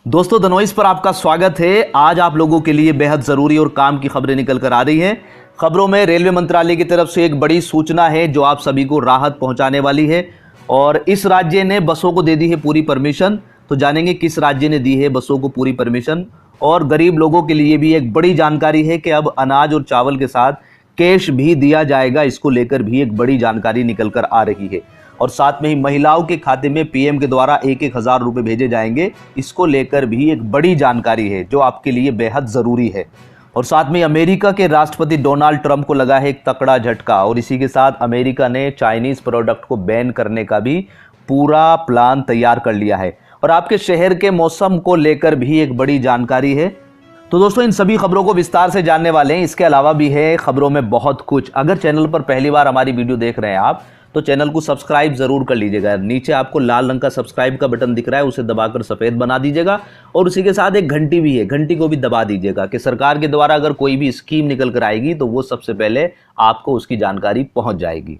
दोस्तों धनोइस पर आपका स्वागत है। आज आप लोगों के लिए बेहद जरूरी और काम की खबरें निकल कर आ रही हैं। खबरों में रेलवे मंत्रालय की तरफ से एक बड़ी सूचना है जो आप सभी को राहत पहुंचाने वाली है और इस राज्य ने बसों को दे दी है पूरी परमिशन। तो जानेंगे किस राज्य ने दी है बसों को पूरी परमिशन। और गरीब लोगों के लिए भी एक बड़ी जानकारी है कि अब अनाज और चावल के साथ कैश भी दिया जाएगा। इसको लेकर भी एक बड़ी जानकारी निकल कर आ रही है और साथ में ही महिलाओं के खाते में पीएम के द्वारा 1,000 रुपए भेजे जाएंगे। इसको लेकर भी एक बड़ी जानकारी है जो आपके लिए बेहद जरूरी है। और साथ में अमेरिका के राष्ट्रपति डोनाल्ड ट्रंप को लगा है एक तगड़ा झटका और इसी के साथ अमेरिका ने चाइनीज प्रोडक्ट को बैन करने का भी पूरा प्लान तैयार कर लिया है। और आपके शहर के मौसम को लेकर भी एक बड़ी जानकारी है। तो दोस्तों इन सभी खबरों को विस्तार से जानने वाले हैं। इसके अलावा भी है खबरों में बहुत कुछ। अगर चैनल पर पहली बार हमारी वीडियो देख रहे हैं आप तो चैनल को सब्सक्राइब जरूर कर लीजिएगा। नीचे आपको लाल रंग का सब्सक्राइब का बटन दिख रहा है, उसे दबाकर सफेद बना दीजिएगा और उसी के साथ एक घंटी भी है, घंटी को भी दबा दीजिएगा कि सरकार के द्वारा अगर कोई भी स्कीम निकल कर आएगी तो वो सबसे पहले आपको उसकी जानकारी पहुंच जाएगी।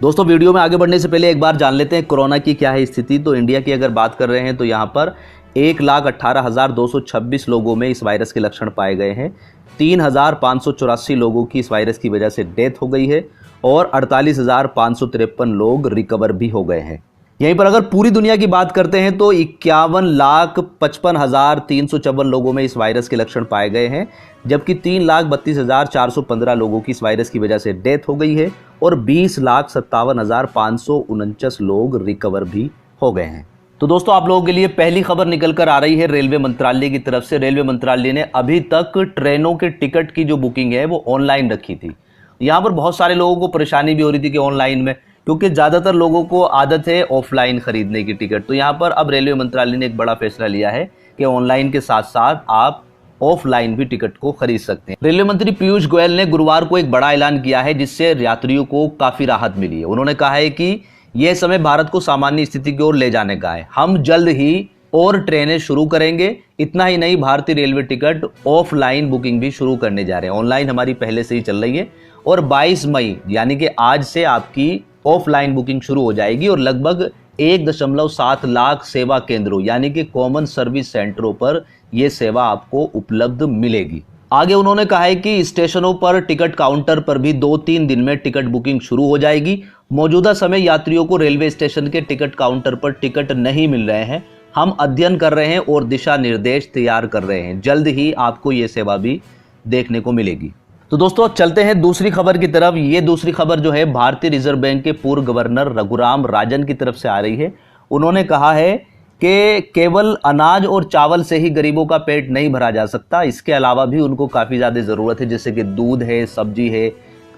दोस्तों वीडियो में आगे बढ़ने से पहले एक बार जान लेते हैं कोरोना की क्या है स्थिति। तो इंडिया की अगर बात कर रहे हैं तो यहाँ पर 1,18,226 लोगों में इस वायरस के लक्षण पाए गए हैं। 3,584 लोगों की इस वायरस की वजह से डेथ हो गई है और 48,553 लोग रिकवर भी हो गए हैं। यहीं पर अगर पूरी दुनिया की बात करते हैं तो 51,55,354 लोगों में इस वायरस के लक्षण पाए गए हैं, जबकि 3,32,415 लोगों की इस वायरस की वजह से डेथ हो गई है और 20,57,549 लोग रिकवर भी हो गए हैं। तो दोस्तों आप लोगों के लिए पहली खबर निकल कर आ रही है रेलवे मंत्रालय की तरफ से। रेलवे मंत्रालय ने अभी तक ट्रेनों के टिकट की जो बुकिंग है वो ऑनलाइन रखी थी। यहाँ पर बहुत सारे लोगों को परेशानी भी हो रही थी कि ऑनलाइन में, क्योंकि ज़्यादातर लोगों को आदत है ऑफलाइन खरीदने की टिकट। तो यहाँ पर अब रेलवे मंत्रालय ने एक बड़ा फैसला लिया है कि ऑनलाइन के साथ साथ आप ऑफलाइन भी टिकट को खरीद सकते हैं। रेलवे मंत्री पीयूष गोयल ने गुरुवार को एक बड़ा ऐलान किया है जिससे यात्रियों को काफ़ी राहत मिली है। उन्होंने कहा है कि यह समय भारत को सामान्य स्थिति की ओर ले जाने का है। हम जल्द ही और ट्रेनें शुरू करेंगे। इतना ही नहीं, भारतीय रेलवे टिकट ऑफलाइन बुकिंग भी शुरू करने जा रहे हैं। ऑनलाइन हमारी पहले से ही चल रही है और 22 मई यानी कि आज से आपकी ऑफलाइन बुकिंग शुरू हो जाएगी और लगभग 1.7 लाख सेवा केंद्रों यानी कि कॉमन सर्विस सेंटरों पर यह सेवा आपको उपलब्ध मिलेगी। आगे उन्होंने कहा है कि स्टेशनों पर टिकट काउंटर पर भी 2-3 दिन में टिकट बुकिंग शुरू हो जाएगी। मौजूदा समय यात्रियों को रेलवे स्टेशन के टिकट काउंटर पर टिकट नहीं मिल रहे हैं। हम अध्ययन कर रहे हैं और दिशा निर्देश तैयार कर रहे हैं। जल्द ही आपको ये सेवा भी देखने को मिलेगी। तो दोस्तों चलते हैं दूसरी खबर की तरफ। ये दूसरी खबर जो है भारतीय रिजर्व बैंक के पूर्व गवर्नर रघुराम राजन की तरफ से आ रही है। उन्होंने कहा है कि केवल अनाज और चावल से ही गरीबों का पेट नहीं भरा जा सकता, इसके अलावा भी उनको काफ़ी ज़्यादा ज़रूरत है, जैसे कि दूध है, सब्जी है,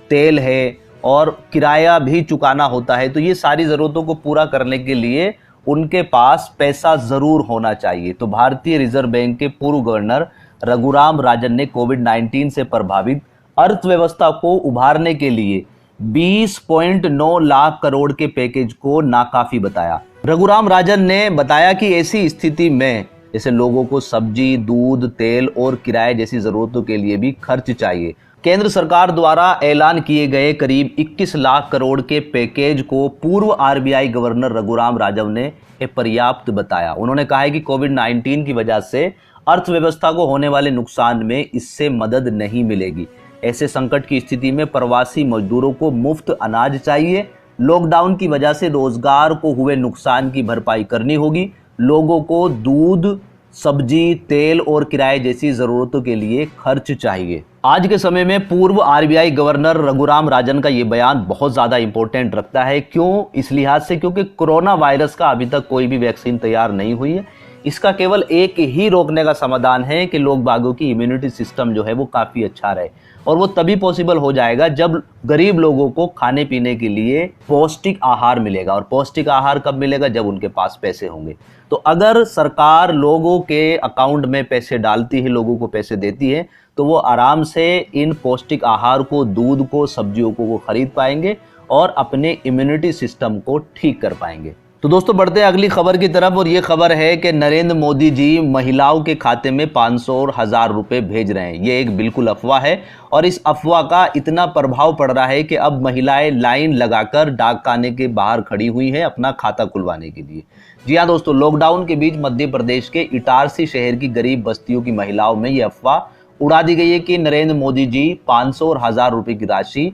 तेल है और किराया भी चुकाना होता है। तो ये सारी ज़रूरतों को पूरा करने के लिए उनके पास पैसा ज़रूर होना चाहिए। तो भारतीय रिजर्व बैंक के पूर्व गवर्नर रघुराम राजन ने कोविड-19 से प्रभावित अर्थव्यवस्था को उभारने के लिए 20.9 लाख करोड़ के पैकेज को नाकाफी बताया। रघुराम राजन ने बताया कि ऐसी स्थिति में जैसे लोगों को सब्जी, दूध, तेल और किराए जैसी जरूरतों के लिए भी खर्च चाहिए। केंद्र सरकार द्वारा ऐलान किए गए करीब 21 लाख करोड़ के पैकेज को पूर्व आरबीआई गवर्नर रघुराम राजन ने पर्याप्त बताया। उन्होंने कहा है कि कोविड-19 की वजह से अर्थव्यवस्था को होने वाले नुकसान में इससे मदद नहीं मिलेगी। ऐसे संकट की स्थिति में प्रवासी मजदूरों को मुफ्त अनाज चाहिए। लॉकडाउन की वजह से रोजगार को हुए नुकसान की भरपाई करनी होगी। लोगों को दूध, सब्जी, तेल और किराए जैसी जरूरतों के लिए खर्च चाहिए। आज के समय में पूर्व आरबीआई गवर्नर रघुराम राजन का ये बयान बहुत ज़्यादा इंपॉर्टेंट रखता है। क्यों? इस लिहाज से क्योंकि कोरोना वायरस का अभी तक कोई भी वैक्सीन तैयार नहीं हुई है। इसका केवल एक ही रोकने का समाधान है कि लोग बागों की इम्यूनिटी सिस्टम जो है वो काफ़ी अच्छा रहे और वो तभी पॉसिबल हो जाएगा जब गरीब लोगों को खाने पीने के लिए पौष्टिक आहार मिलेगा। और पौष्टिक आहार कब मिलेगा? जब उनके पास पैसे होंगे। तो अगर सरकार लोगों के अकाउंट में पैसे डालती है, लोगों को पैसे देती है, तो वो आराम से इन पौष्टिक आहार को, दूध को, सब्जियों को वो खरीद पाएंगे और अपने इम्यूनिटी सिस्टम को ठीक कर पाएंगे। तो दोस्तों बढ़ते हैं अगली खबर की तरफ और ये खबर है कि नरेंद्र मोदी जी महिलाओं के खाते में 500 और 1000 रुपए भेज रहे हैं। ये एक बिल्कुल अफवाह है और इस अफवाह का इतना प्रभाव पड़ रहा है कि अब महिलाएं लाइन लगाकर डाकखाने के बाहर खड़ी हुई हैं अपना खाता खुलवाने के लिए। जी हाँ दोस्तों, लॉकडाउन के बीच मध्य प्रदेश के इटारसी शहर की गरीब बस्तियों की महिलाओं में यह अफवाह उड़ा दी गई है कि नरेंद्र मोदी जी 500 और 1000 रुपए की राशि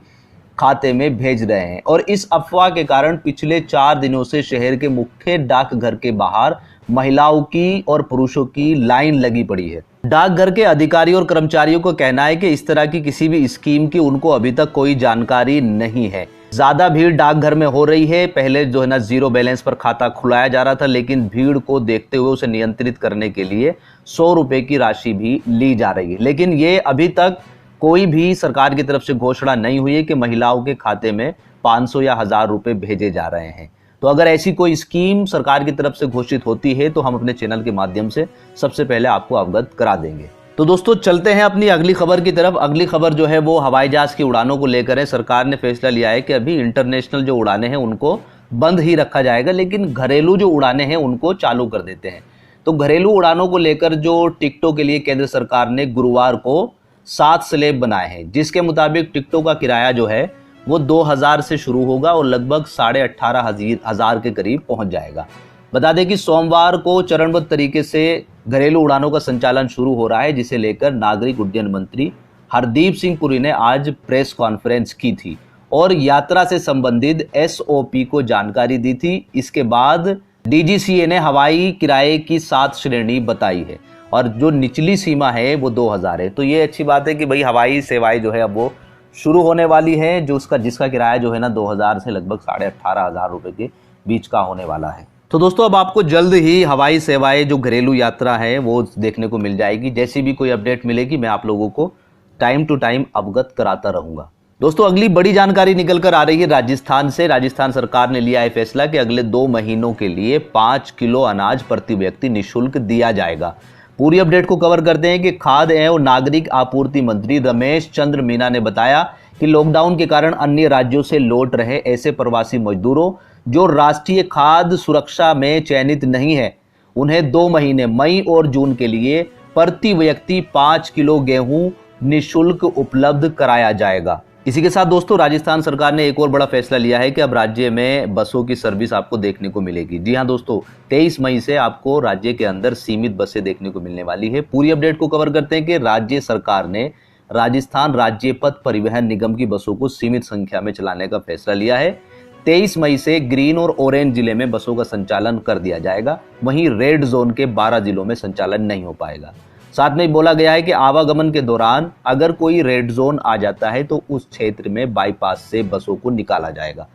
खाते में भेज रहे हैं। और इस अफवाह के कारण पिछले 4 दिनों से शहर के मुख्य डाकघर के बाहर महिलाओं की और पुरुषों की लाइन लगी पड़ी है। डाकघर के अधिकारियों और कर्मचारियों को कहना है कि इस तरह की किसी भी स्कीम की उनको अभी तक कोई जानकारी नहीं है। ज्यादा भीड़ डाकघर में हो रही है। पहले जो है ना 0 बैलेंस पर खाता खुलाया जा रहा था, लेकिन भीड़ को देखते हुए उसे नियंत्रित करने के लिए 100 रुपए की राशि भी ली जा रही है। लेकिन ये अभी तक कोई भी सरकार की तरफ से घोषणा नहीं हुई है कि महिलाओं के खाते में 500 या 1000 रुपए भेजे जा रहे हैं। तो अगर ऐसी कोई स्कीम सरकार की तरफ से घोषित होती है तो हम अपने चैनल के माध्यम से सबसे पहले आपको अवगत करा देंगे। तो दोस्तों चलते हैं अपनी अगली खबर की तरफ। अगली खबर जो है वो हवाई जहाज की उड़ानों को लेकर है। सरकार ने फैसला लिया है कि अभी इंटरनेशनल जो उड़ानें हैं उनको बंद ही रखा जाएगा, लेकिन घरेलू जो उड़ानें हैं उनको चालू कर देते हैं। तो घरेलू उड़ानों को लेकर जो टिकटों के लिए केंद्र सरकार ने गुरुवार को 7 स्लैब बनाए हैं, जिसके मुताबिक टिकटों का किराया जो है वो 2000 से शुरू होगा और लगभग 18,500 के करीब पहुंच जाएगा। बता दें कि सोमवार को चरणबद्ध तरीके से घरेलू उड़ानों का संचालन शुरू हो रहा है, जिसे लेकर नागरिक उड्डयन मंत्री हरदीप सिंह पुरी ने आज प्रेस कॉन्फ्रेंस की थी और यात्रा से संबंधित SOP को जानकारी दी थी। इसके बाद DGCA ने हवाई किराए की 7 श्रेणी बताई है और जो निचली सीमा है वो 2000 है। तो ये अच्छी बात है कि भाई हवाई सेवाएं जो है अब वो शुरू होने वाली है, जो जिसका किराया जो है ना 2000 से लगभग 18,500 रुपए के बीच का होने वाला है। तो दोस्तों अब आपको जल्द ही हवाई सेवाएं जो घरेलू यात्रा है वो देखने को मिल जाएगी। जैसी भी कोई अपडेट मिलेगी मैं आप लोगों को टाइम टू टाइम अवगत कराता रहूंगा। दोस्तों अगली बड़ी जानकारी निकल कर आ रही है राजस्थान से। राजस्थान सरकार ने लिया है फैसला कि अगले 2 महीनों के लिए 5 किलो अनाज प्रति व्यक्ति निःशुल्क दिया जाएगा। पूरी अपडेट को कवर करते हैं कि खाद्य एवं नागरिक आपूर्ति मंत्री रमेश चंद्र मीना ने बताया कि लॉकडाउन के कारण अन्य राज्यों से लौट रहे ऐसे प्रवासी मजदूरों जो राष्ट्रीय खाद्य सुरक्षा में चयनित नहीं है, उन्हें 2 महीने मई और जून के लिए प्रति व्यक्ति 5 किलो गेहूं निःशुल्क उपलब्ध कराया जाएगा। इसी के साथ दोस्तों राजस्थान सरकार ने एक और बड़ा फैसला लिया है कि अब राज्य में बसों की सर्विस आपको देखने को मिलेगी। जी हां दोस्तों, 23 मई से आपको राज्य के अंदर सीमित बसें देखने को मिलने वाली है। पूरी अपडेट को कवर करते हैं कि राज्य सरकार ने राजस्थान राज्य पथ परिवहन निगम की बसों को सीमित संख्या में चलाने का फैसला लिया है। 23 मई से ग्रीन और ऑरेंज जिले में बसों का संचालन कर दिया जाएगा, वहीं रेड जोन के 12 जिलों में संचालन नहीं हो पाएगा। साथ में बोला गया है कि आवागमन के दौरान अगर कोई रेड जोन आ जाता है तो उस क्षेत्र में बाईपास से बसों को निकाला जाएगा।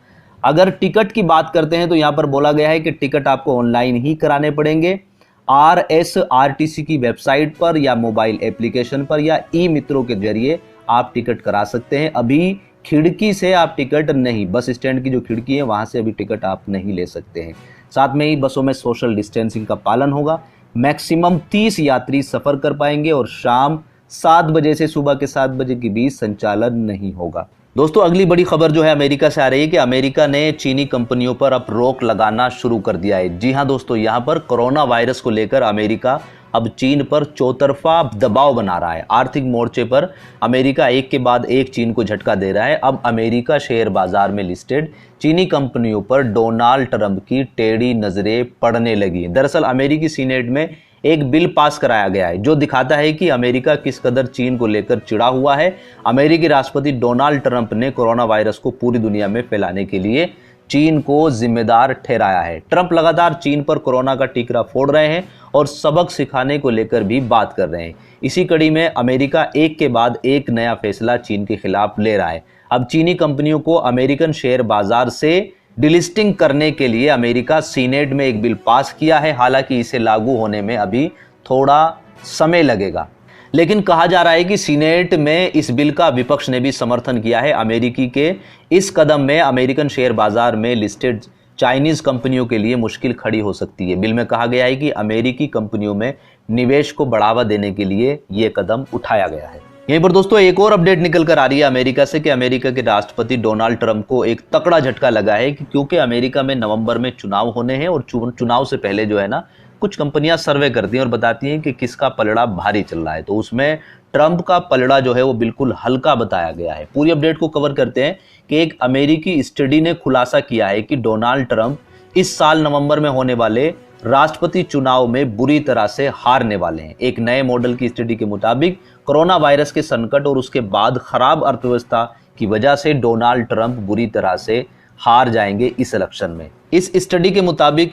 अगर टिकट की बात करते हैं तो यहां पर बोला गया है कि टिकट आपको ऑनलाइन ही कराने पड़ेंगे। RSRTC की वेबसाइट पर या मोबाइल एप्लीकेशन पर या ई-मित्रों के जरिए आप टिकट करा सकते हैं। अभी खिड़की से आप टिकट नहीं, बस स्टैंड की जो खिड़की है वहां से अभी टिकट आप नहीं ले सकते हैं। साथ में ही बसों में सोशल डिस्टेंसिंग का पालन होगा। मैक्सिमम 30 यात्री सफर कर पाएंगे और शाम 7 बजे से सुबह के 7 बजे के बीच संचालन नहीं होगा। दोस्तों अगली बड़ी खबर जो है अमेरिका से आ रही है कि अमेरिका ने चीनी कंपनियों पर अब रोक लगाना शुरू कर दिया है। जी हां दोस्तों, यहां पर कोरोना वायरस को लेकर अमेरिका अब चीन पर चौतरफा दबाव बना रहा है। आर्थिक मोर्चे पर अमेरिका एक के बाद एक चीन को झटका दे रहा है। अब अमेरिका शेयर बाजार में लिस्टेड चीनी कंपनियों पर डोनाल्ड ट्रंप की टेढ़ी नजरें पड़ने लगी हैं। दरअसल अमेरिकी सीनेट में एक बिल पास कराया गया है जो दिखाता है कि अमेरिका किस कदर चीन को लेकर चिढ़ा हुआ है। अमेरिकी राष्ट्रपति डोनाल्ड ट्रंप ने कोरोना वायरस को पूरी दुनिया में फैलाने के लिए चीन को जिम्मेदार ठहराया है। ट्रंप लगातार चीन पर कोरोना का टीकरा फोड़ रहे हैं और सबक सिखाने को लेकर भी बात कर रहे हैं। इसी कड़ी में अमेरिका एक के बाद एक नया फैसला चीन के खिलाफ ले रहा है। अब चीनी कंपनियों को अमेरिकन शेयर बाजार से डिलिस्टिंग करने के लिए अमेरिका सीनेट में एक बिल पास किया है। हालांकि इसे लागू होने में अभी थोड़ा समय लगेगा, लेकिन कहा जा रहा है कि सीनेट में इस बिल का विपक्ष ने भी समर्थन किया है। अमेरिकी के इस कदम में अमेरिकन शेयर बाजार में लिस्टेड चाइनीज कंपनियों के लिए मुश्किल खड़ी हो सकती है। बिल में कहा गया है कि अमेरिकी कंपनियों में निवेश को बढ़ावा देने के लिए यह कदम उठाया गया है। यहीं पर दोस्तों एक और अपडेट निकल कर आ रही है अमेरिका से कि अमेरिका के राष्ट्रपति डोनाल्ड ट्रंप को एक तगड़ा झटका लगा है कि क्योंकि अमेरिका में नवंबर में चुनाव होने हैं और चुनाव से पहले जो है ना कुछ कंपनियां सर्वे करती हैं और बताती हैं कि किसका पलड़ा भारी चल रहा है। तो उसमें ट्रंप का पलड़ा जो है वो बिल्कुल हल्का बताया गया है। पूरी अपडेट को कवर करते हैं कि एक अमेरिकी स्टडी ने खुलासा किया है कि डोनाल्ड ट्रंप इस साल नवंबर में होने वाले राष्ट्रपति चुनाव में बुरी तरह से हारने वाले हैं। एक नए मॉडल की स्टडी के मुताबिक कोरोना वायरस के संकट और उसके बाद खराब अर्थव्यवस्था की वजह से डोनाल्ड ट्रंप बुरी तरह से हार जाएंगे इस इलेक्शन में। इस स्टडी के मुताबिक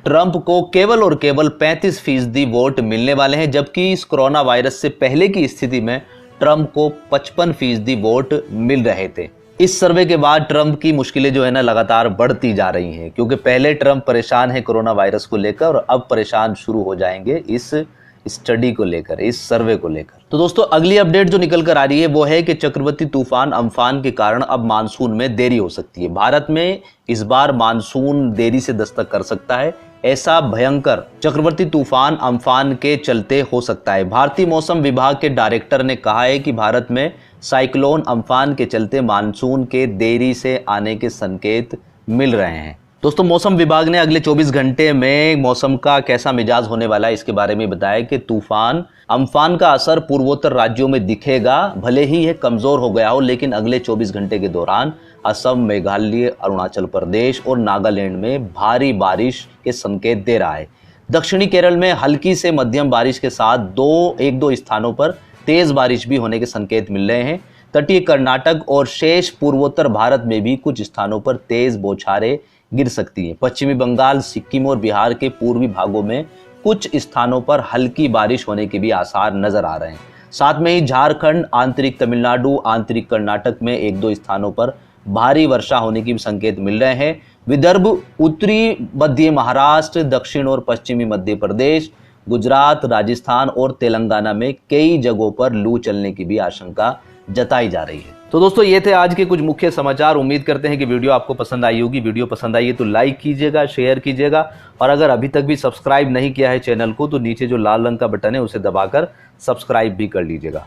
ट्रंप को केवल और केवल 35% वोट मिलने वाले हैं, जबकि इस कोरोना वायरस से पहले की स्थिति में ट्रंप को 55% वोट मिल रहे थे। इस सर्वे के बाद ट्रंप की मुश्किलें जो है ना लगातार बढ़ती जा रही हैं, क्योंकि पहले ट्रंप परेशान है कोरोना वायरस को लेकर और अब परेशान शुरू हो जाएंगे इस स्टडी को लेकर, इस सर्वे को लेकर। तो दोस्तों अगली अपडेट जो निकल कर आ रही है वो है कि चक्रवाती तूफान अम्फान के कारण अब मानसून में देरी हो सकती है। भारत में इस बार मानसून देरी से दस्तक कर सकता है। ऐसा भयंकर चक्रवाती तूफान अम्फान के चलते हो सकता है। भारतीय मौसम विभाग के डायरेक्टर ने कहा है कि भारत में साइक्लोन अम्फान के चलते मानसून के देरी से आने के संकेत मिल रहे हैं। दोस्तों मौसम विभाग ने अगले 24 घंटे में मौसम का कैसा मिजाज होने वाला है इसके बारे में बताया कि तूफान अम्फान का असर पूर्वोत्तर राज्यों में दिखेगा। भले ही यह कमजोर हो गया हो, लेकिन अगले 24 घंटे के दौरान असम, मेघालय, अरुणाचल प्रदेश और नागालैंड में भारी बारिश के संकेत दे रहा है। दक्षिणी केरल में हल्की से मध्यम बारिश के साथ एक दो स्थानों पर तेज बारिश भी होने के संकेत मिल रहे हैं। तटीय कर्नाटक और शेष पूर्वोत्तर भारत में भी कुछ स्थानों पर तेज बौछारें गिर सकती हैं। पश्चिमी बंगाल, सिक्किम और बिहार के पूर्वी भागों में कुछ स्थानों पर हल्की बारिश होने के भी आसार नजर आ रहे हैं। साथ में ही झारखंड, आंतरिक तमिलनाडु, आंतरिक कर्नाटक में एक दो स्थानों पर भारी वर्षा होने के भी संकेत मिल रहे हैं। विदर्भ, उत्तरी मध्य महाराष्ट्र, दक्षिण और पश्चिमी मध्य प्रदेश, गुजरात, राजस्थान और तेलंगाना में कई जगहों पर लू चलने की भी आशंका जताई जा रही है। तो दोस्तों ये थे आज के कुछ मुख्य समाचार। उम्मीद करते हैं कि वीडियो आपको पसंद आई होगी। वीडियो पसंद आई है तो लाइक कीजिएगा, शेयर कीजिएगा और अगर अभी तक भी सब्सक्राइब नहीं किया है चैनल को तो नीचे जो लाल रंग का बटन है उसे दबाकर सब्सक्राइब भी कर लीजिएगा।